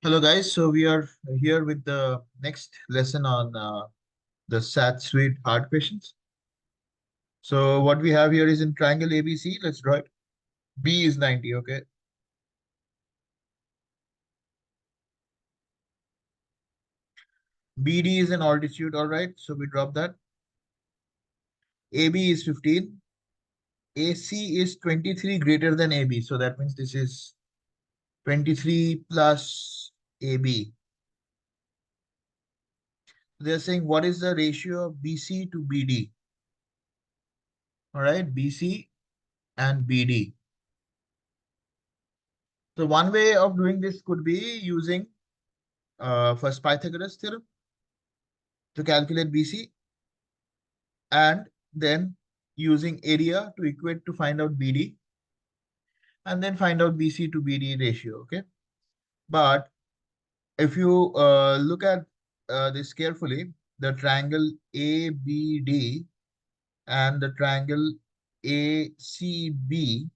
Hello guys, so we are here with the next lesson on the SAT suite hard questions. So what we have here is in triangle ABC, let's draw it. B is 90, okay. BD is an altitude, all right, so we drop that. AB is 15. AC is 23 greater than AB, so that means this is 23 plus AB. They're saying what is the ratio of BC to BD? All right, BC and BD. So one way of doing this could be using first Pythagoras theorem to calculate BC and then using area to equate to find out BD and then find out BC to BD ratio. Okay. But if you look at this carefully, the triangle ABD and the triangle ACB.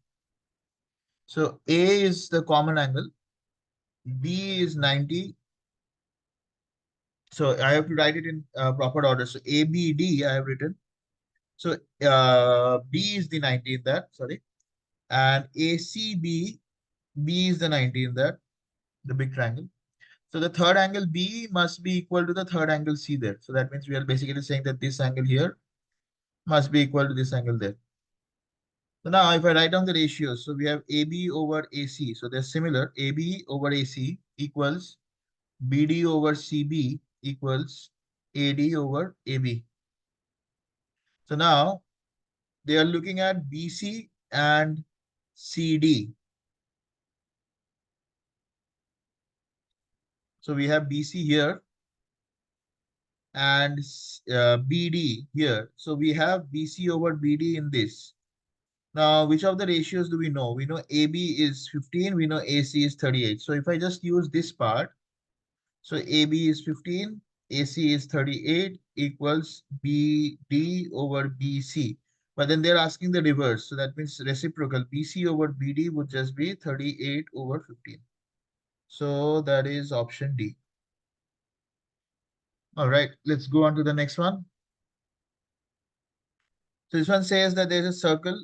So A is the common angle, B is 90. So I have to write it in proper order. So ABD I have written. So B is the 90 in that, sorry. And ACB, B is the 90 in that, the big triangle. So the third angle B must be equal to the third angle C there. So that means we are basically saying that this angle here must be equal to this angle there. So now if I write down the ratios, so we have AB over AC. So they're similar. AB over AC equals BD over CB equals AD over AB. So now they are looking at BC and CD. So we have BC here and BD here. So we have BC over BD in this. Now, which of the ratios do we know? We know AB is 15, we know AC is 38. So if I just use this part, so AB is 15, AC is 38 equals BD over BC. But then they're asking the reverse. So that means reciprocal. BC over BD would just be 38 over 15. So that is option D. All right, let's go on to the next one. So this one says that there's a circle.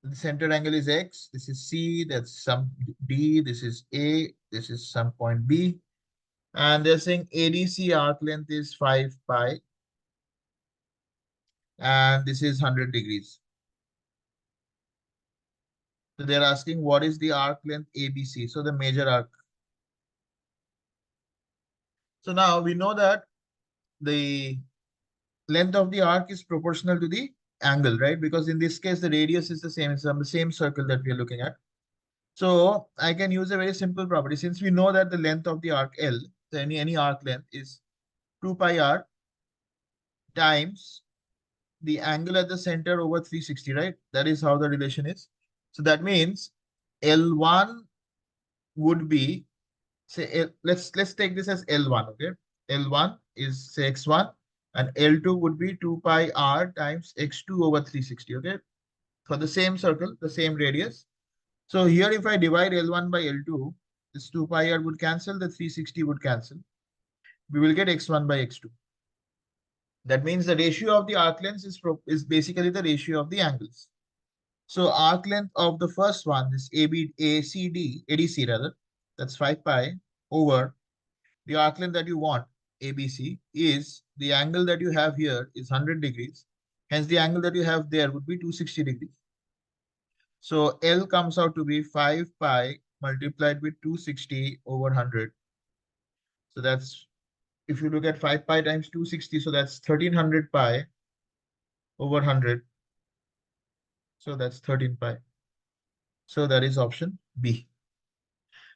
The center angle is X. This is C. That's some D. This is A. This is some point B. And they're saying ADC arc length is 5 pi. And this is 100 degrees. So they're asking what is the arc length ABC? So the major arc. So now we know that the length of the arc is proportional to the angle, right? Because in this case, the radius is the same. It's the same circle that we are looking at. So I can use a very simple property. Since we know that the length of the arc L, so any arc length is 2 pi r times the angle at the center over 360, right? That is how the relation is. So that means L1 would be, say, let's take this as L1, okay? L1 is say x1 and L2 would be 2 pi r times x2 over 360, okay? For the same circle, the same radius. So here, if I divide L1 by L2, this 2 pi r would cancel, the 360 would cancel. We will get x1 by x2. That means the ratio of the arc lengths is basically the ratio of the angles. So arc length of the first one, this ADC rather, that's 5 pi over the arc length that you want, ABC, is the angle that you have here is 100 degrees. Hence, the angle that you have there would be 260 degrees. So L comes out to be 5 pi multiplied with 260 over 100. So that's, if you look at 5 pi times 260, so that's 1300 pi over 100. So that's 13 pi. So that is option B.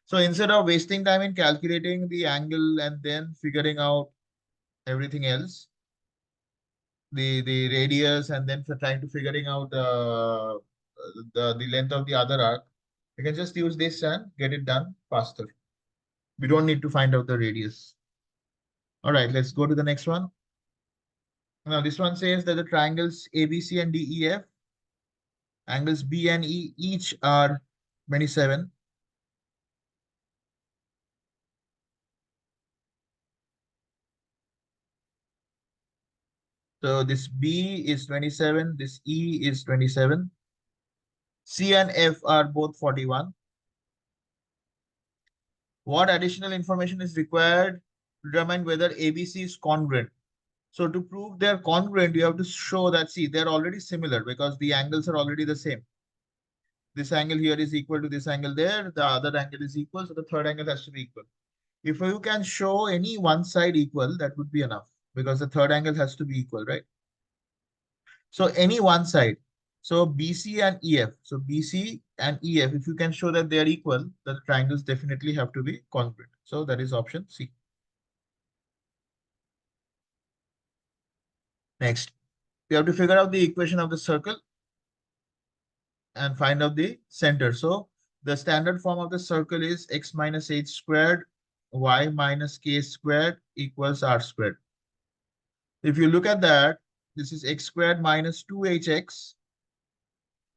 So instead of wasting time in calculating the angle and then figuring out everything else, the radius, and then for trying to figuring out the length of the other arc, you can just use this and get it done faster. We don't need to find out the radius. All right, let's go to the next one. Now this one says that the triangles ABC and DEF, angles B and E each are 27. So this B is 27, this E is 27. C and F are both 41. What additional information is required to determine whether ABC is congruent? So to prove they're congruent, you have to show that, see, they're already similar because the angles are already the same. This angle here is equal to this angle there. The other angle is equal. So the third angle has to be equal. If you can show any one side equal, that would be enough because the third angle has to be equal, right? So any one side. So BC and EF. So BC and EF, if you can show that they are equal, the triangles definitely have to be congruent. So that is option C. Next, we have to figure out the equation of the circle and find out the center. So the standard form of the circle is x minus h squared, y minus k squared equals r squared. If you look at that, this is x squared minus 2hx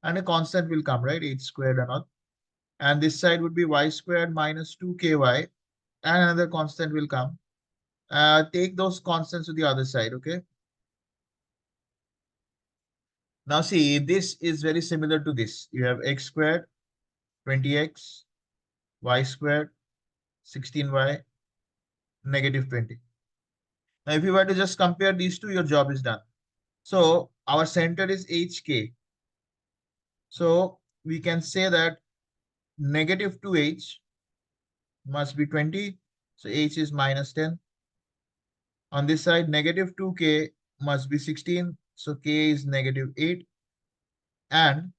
and a constant will come, right? H squared and all. And this side would be y squared minus 2ky and another constant will come. Take those constants to the other side, okay? Now see, this is very similar to this. You have x squared, 20x, y squared, 16y, negative 20. Now, if you were to just compare these two, your job is done. So our center is HK. So we can say that negative 2h must be 20. So h is minus 10. On this side, negative 2k must be 16. So k is negative 8. And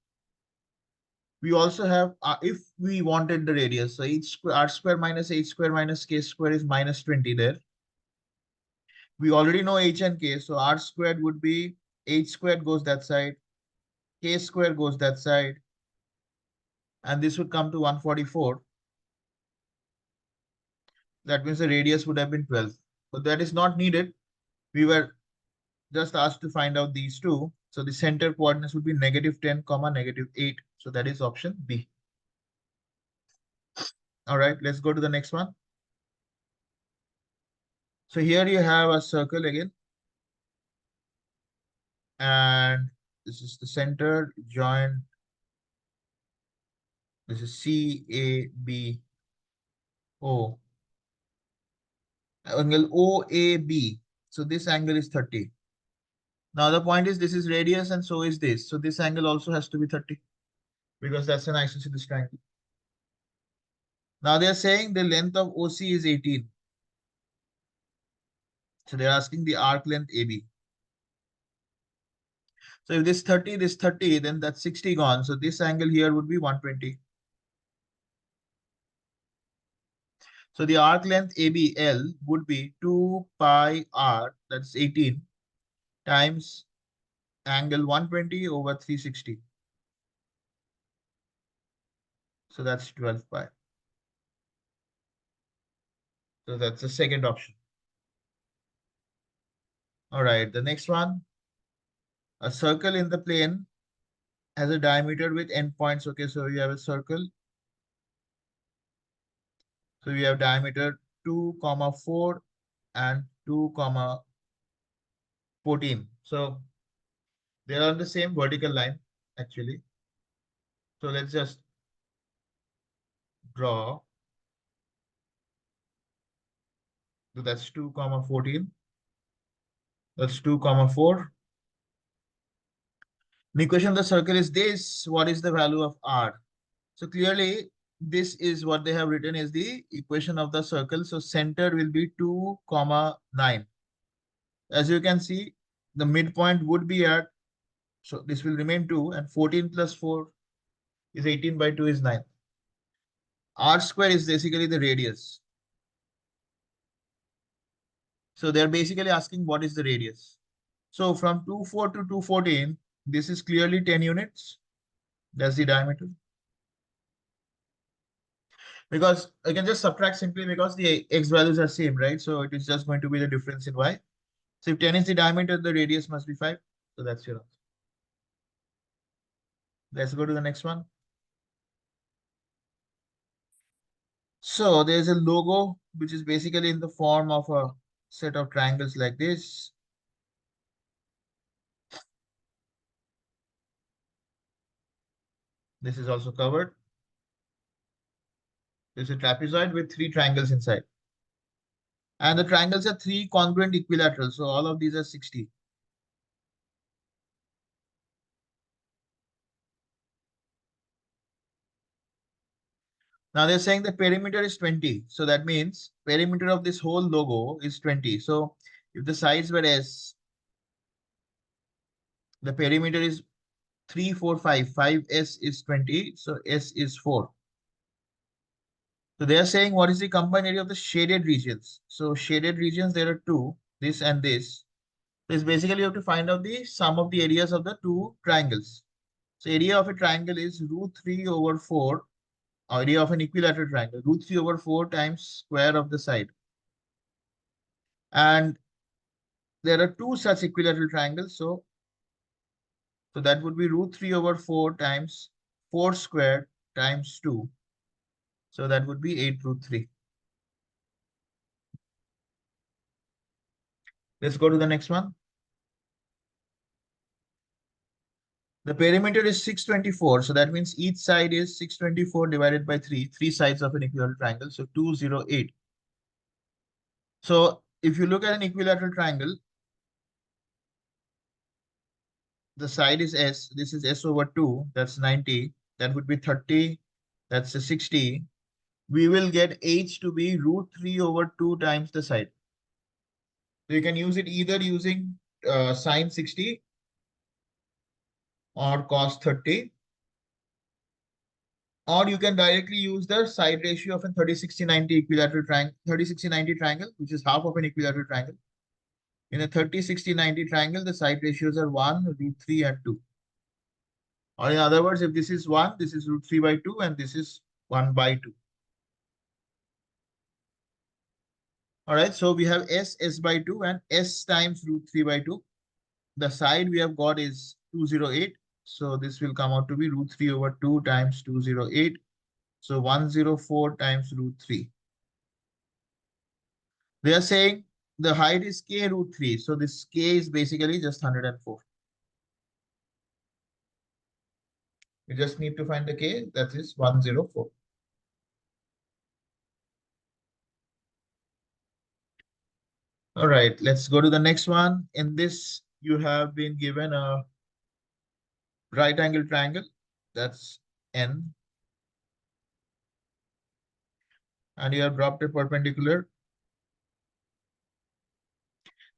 we also have, if we wanted the radius, so h square, r square minus h square minus k square is minus 20 there. We already know h and k. So r squared would be h squared goes that side, k square goes that side, and this would come to 144. That means the radius would have been 12. But that is not needed. We were just asked to find out these two. So the center coordinates would be negative 10, comma negative 8. So that is option B. All right, let's go to the next one. So here you have a circle again. And this is the center joint. This is C, A, B, O. Angle OAB. So this angle is 30. Now the point is this is radius and so is this. So this angle also has to be 30 because that's an isosceles triangle. Now they're saying the length of OC is 18. So they're asking the arc length AB. So if this 30, then that's 60 gone. So this angle here would be 120. So the arc length ABL would be 2 pi r, that's 18, times angle 120 over 360. So that's 12 pi. So that's the second option. All right, the next one. A circle in the plane has a diameter with endpoints. Okay, so you have a circle. So we have diameter 2, comma 4 and 2, comma 14. So they are on the same vertical line, actually. So let's just draw. So that's 2, comma 14. That's 2, comma 4. The equation of the circle is this. What is the value of r? So clearly, this is what they have written is the equation of the circle. So center will be 2, comma 9. As you can see, the midpoint would be at, so this will remain 2 and 14 plus 4 is 18 by 2 is 9. R square is basically the radius. So they're basically asking what is the radius. So from 24 to 214, this is clearly 10 units. That's the diameter. Because I can just subtract simply because the x values are same, right? So it is just going to be the difference in y. So if 10 is the diameter, the radius must be 5. So that's your answer. Let's go to the next one. So there's a logo which is basically in the form of a set of triangles like this. This is also covered. This is a trapezoid with three triangles inside. And the triangles are three congruent equilaterals. So all of these are 60. Now they're saying the perimeter is 20. So that means perimeter of this whole logo is 20. So if the sides were S, the perimeter is 3, 4, 5. 5S is 20. So S is 4. So they are saying what is the combined area of the shaded regions. So shaded regions, there are two, this and this. So it's basically you have to find out the sum of the areas of the two triangles. So area of a triangle is root 3 over 4, or area of an equilateral triangle, root 3 over 4 times square of the side. And there are two such equilateral triangles. So that would be root 3 over 4 times 4 squared times 2. So that would be 8 root 3. Let's go to the next one. The perimeter is 624. So that means each side is 624 divided by 3. Three sides of an equilateral triangle. So 208. So if you look at an equilateral triangle, the side is S. This is S over 2. That's 90. That would be 30. That's a 60. We will get H to be root 3 over 2 times the side. So you can use it either using sine 60 or cos 30, or you can directly use the side ratio of a 30-60-90 equilateral triangle, 30-60-90 triangle, which is half of an equilateral triangle. In a 30-60-90 triangle, the side ratios are 1, root 3, and 2. Or in other words, if this is 1, this is root 3 by 2, and this is 1 by 2. All right, so we have S by 2, and S times root 3 by 2. The side we have got is 208. So this will come out to be root 3 over 2 times 208. So 104 times root 3. They are saying the height is k root 3. So this k is basically just 104. You just need to find the k, that is 104. All right, let's go to the next one. In this, you have been given a right angle triangle. That's N. And you have dropped a perpendicular.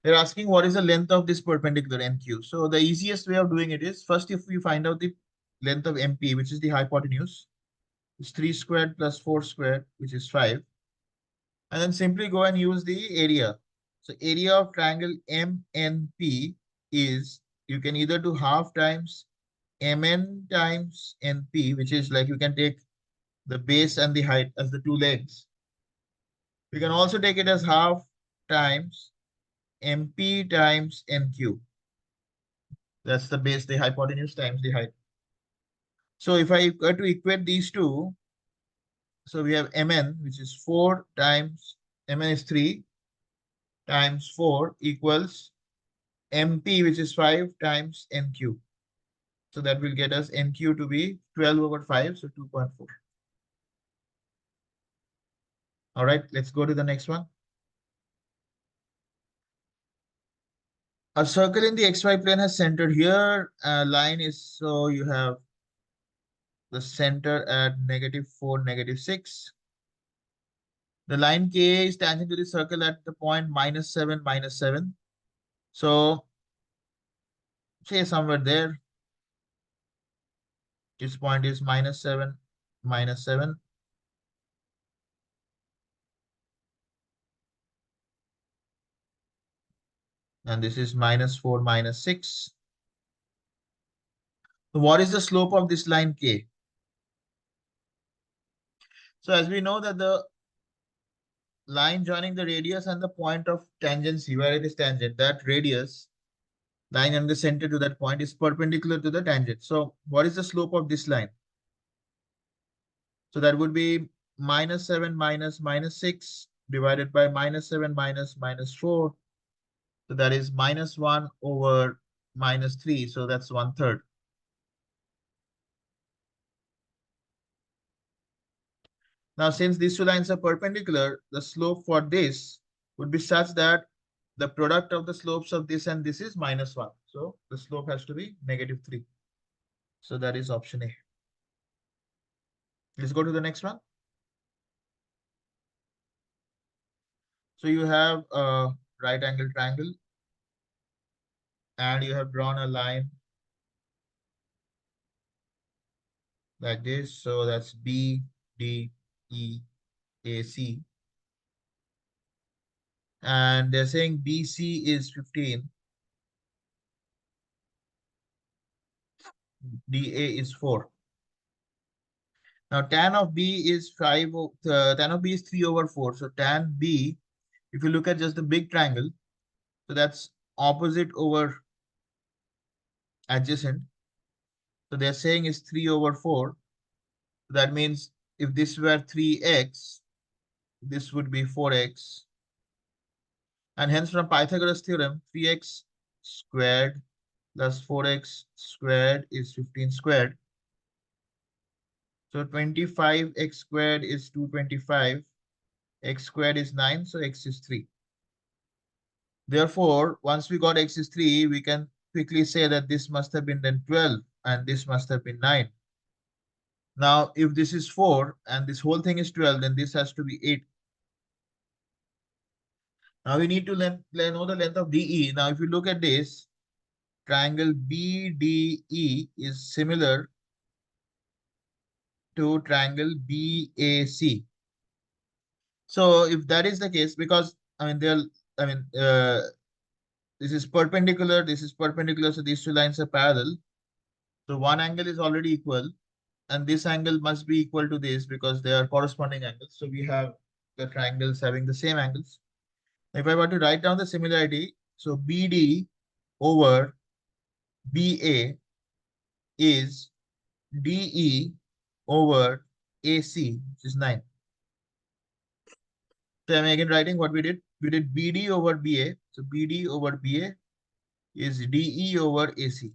They're asking what is the length of this perpendicular MQ. So the easiest way of doing it is first if we find out the length of MP, which is the hypotenuse, it's 3 squared plus 4 squared, which is 5. And then simply go and use the area. So area of triangle MNP is, you can either do half times MN times NP, which is like you can take the base and the height as the two legs. You can also take it as half times MP times NQ. That's the base, the hypotenuse times the height. So if I were to equate these two, so we have Mn, which is 4 times, Mn is 3 times 4 equals MP, which is 5 times NQ. So that will get us NQ to be 12 over 5, so 2.4. All right, let's go to the next one. A circle in the XY plane has center here. Line is, so you have the center at -4, -6. The line K is tangent to the circle at the point -7, -7. So say somewhere there, this point is -7, -7. And this is -4, -6. So what is the slope of this line K? So as we know that the line joining the radius and the point of tangency, where it is tangent, that radius line and the center to that point is perpendicular to the tangent. So what is the slope of this line? So that would be -7 minus -6 divided by -7 minus -4. So that is -1 over -3. So that's 1/3. Now, since these two lines are perpendicular, the slope for this would be such that the product of the slopes of this and this is -1. So the slope has to be -3. So that is option A. Let's go to the next one. So you have a right angle triangle and you have drawn a line like this. So that's B, D, E, A, C. And they're saying BC is 15, DA is 4. Now tan of B is 5, tan of B is 3/4. So tan B, if you look at just the big triangle, so that's opposite over adjacent. So they're saying is 3/4. That means if this were 3x, this would be 4x. And hence from Pythagoras theorem, 3x squared plus 4x squared is 15 squared. So 25x squared is 225. X squared is 9, so x is 3. Therefore, once we got x is 3, we can quickly say that this must have been then 12 and this must have been 9. Now, if this is 4 and this whole thing is 12, then this has to be 8. Now we need to know the length of DE. Now, if you look at this, triangle BDE is similar to triangle BAC. So if that is the case, because I mean, this is perpendicular, so these two lines are parallel. So one angle is already equal, and this angle must be equal to this because they are corresponding angles. So we have the triangles having the same angles. If I were to write down the similarity, so BD over BA is DE over AC, which is 9. So I'm again writing what we did. We did BD over BA. So BD over BA is DE over AC.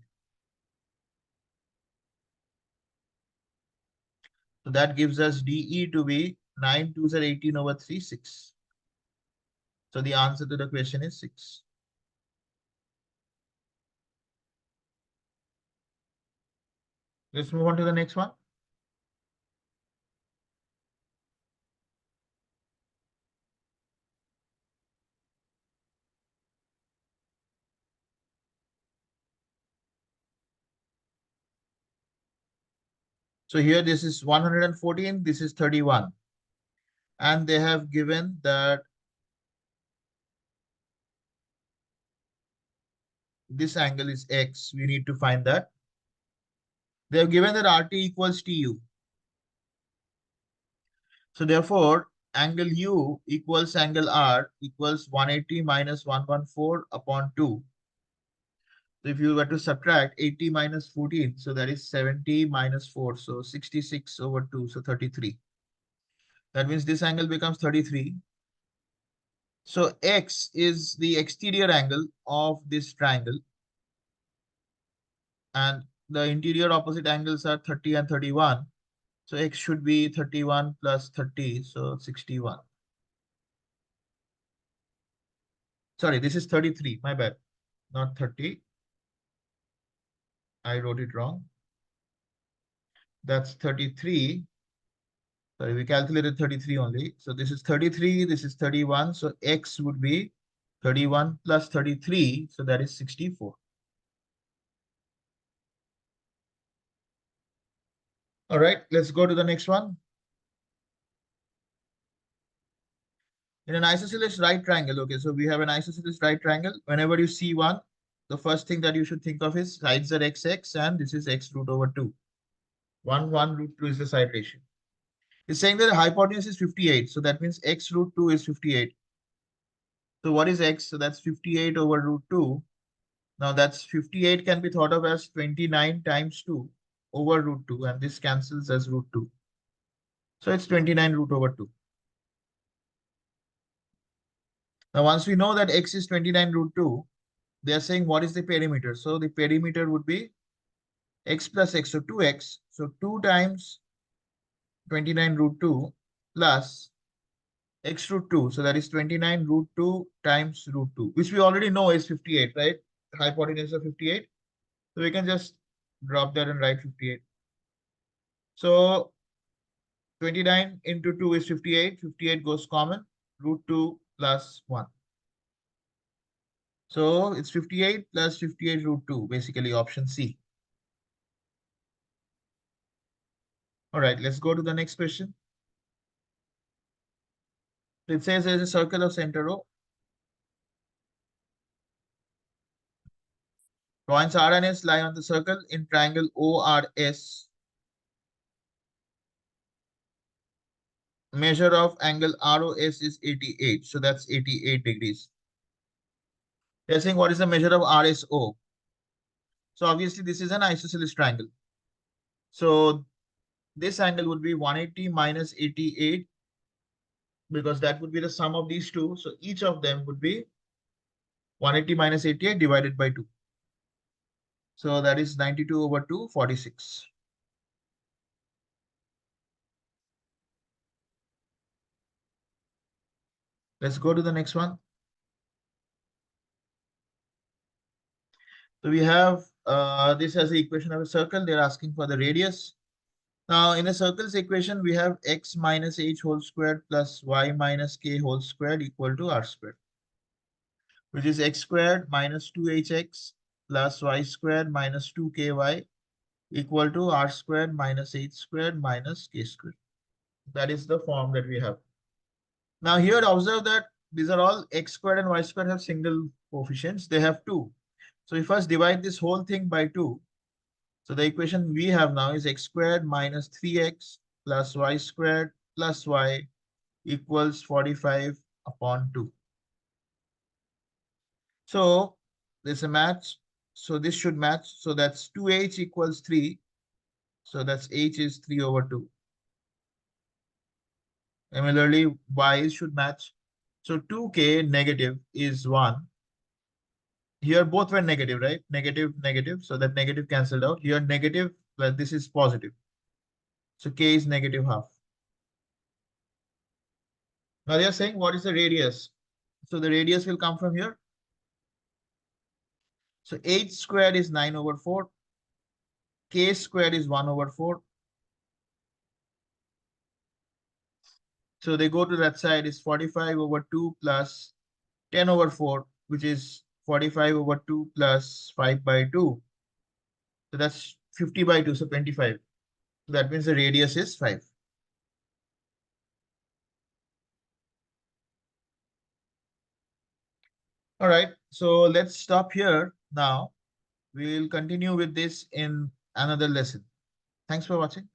So that gives us DE to be 9 2s are 18 over 3, 6. So the answer to the question is 6. Let's move on to the next one. So here this is 114, this is 31. And they have given that this angle is X. We need to find that. They have given that RT equals TU. So therefore, angle U equals angle R equals 180 minus 114 upon 2. So if you were to subtract 80 minus 14, so that is 70 minus 4. So 66 over 2, so 33. That means this angle becomes 33. So X is the exterior angle of this triangle. And the interior opposite angles are 30 and 31. So X should be 31 plus 30, so 61. Sorry, this is 33, my bad, not 30. I wrote it wrong. That's 33. Sorry, we calculated 33 only. So this is 33, this is 31. So X would be 31 plus 33. So that is 64. All right, let's go to the next one. In an isosceles right triangle, okay, so we have an isosceles right triangle. Whenever you see one, the first thing that you should think of is sides are xx and this is x root over 2. 1 root 2 is the side ratio. It's saying that the hypotenuse is 58. So that means x root 2 is 58. So what is x? So that's 58 over root 2. Now that's 58 can be thought of as 29 times 2 over root 2. And this cancels as root 2. So it's 29 root over 2. Now once we know that x is 29 root 2, they are saying what is the perimeter? So the perimeter would be x plus x, so 2x. So 2 times 29 root 2, plus x root 2. So that is 29 root 2 times root 2, which we already know is 58, right? Hypotenuse of 58. So we can just drop that and write 58. So 29 into 2 is 58. 58 goes common. Root 2 plus 1. So it's 58 plus 58 root 2, basically option C. All right, let's go to the next question. It says there's a circle of center O. Points R and S lie on the circle in triangle ORS. Measure of angle ROS is 88. So that's 88 degrees. They're saying what is the measure of RSO? So obviously this is an isosceles triangle. So this angle would be 180 minus 88 because that would be the sum of these two. So each of them would be 180 minus 88 divided by 2. So that is 92 over 2, 46. Let's go to the next one. So we have this as the equation of a circle. They're asking for the radius. Now in a circle's equation, we have x minus h whole squared plus y minus k whole squared equal to r squared, which is x squared minus 2hx plus y squared minus 2ky equal to r squared minus h squared minus k squared. That is the form that we have. Now here observe that these are all x squared and y squared have single coefficients. They have 2. So we first divide this whole thing by 2. So the equation we have now is x squared minus 3x plus y squared plus y equals 45 upon 2. So there's a match. So this should match. So that's 2h equals 3. So that's h is 3 over 2. Similarly, y should match. So 2k negative is 1. Here both were negative, right? Negative, negative. So that negative cancelled out. Here negative, but this is positive. So k is negative half. Now they are saying what is the radius? So the radius will come from here. So h squared is 9 over 4. K squared is 1 over 4. So they go to that side is 45 over 2 plus 10 over 4, which is 45 over 2 plus 5 by 2. So that's 50 by 2, so 25. So that means the radius is 5. All right, so let's stop here now. We'll continue with this in another lesson. Thanks for watching.